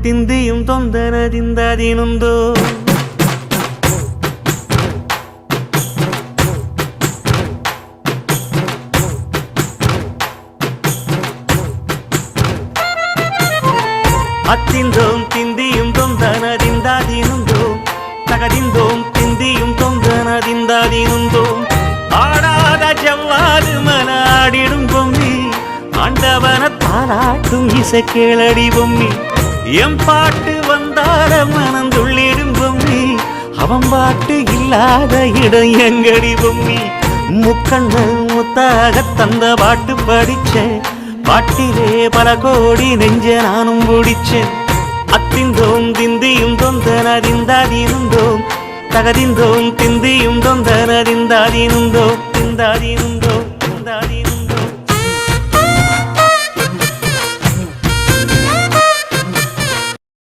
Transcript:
ತಿಂದಿಯುಂ ತೊಂದನದಿಂದದಿನುಂದೋ ಅತ್ತಿಂದೋಂ ತಿಂದಿಯುಂ ತೊಂದನದಿಂದದಿನುಂದೋ ತಗದಿಂದೋಂ ತಿಂದಿಯುಂ ತೊಂದನದಿಂದದಿನುಂದೋ ஆடாத ஜவ்வாது மனாடிடும் பொம்மி ஆண்டவன தாராட்டும் இசை கேளடி பொம்மி எம் பாட்டு வந்தார மனந்துள்ளிடும் பொம்மி அவன் பாட்டு இல்லாத இடம் எங்கடி பொம்மி முக்கண்ணல் முத்தாக தந்த பாட்டு படிச்சேன் பாட்டிலே பல கோடி நெஞ்ச நானும் பிடிச்சேன் அத்திந்தோம் திந்தியும் தொந்தனதிந்தாதினுந்தோம் தகதிந்தோம் திந்தியும் தொந்தனதிந்தாதினுந்தோம் திந்தாதினுந்தோ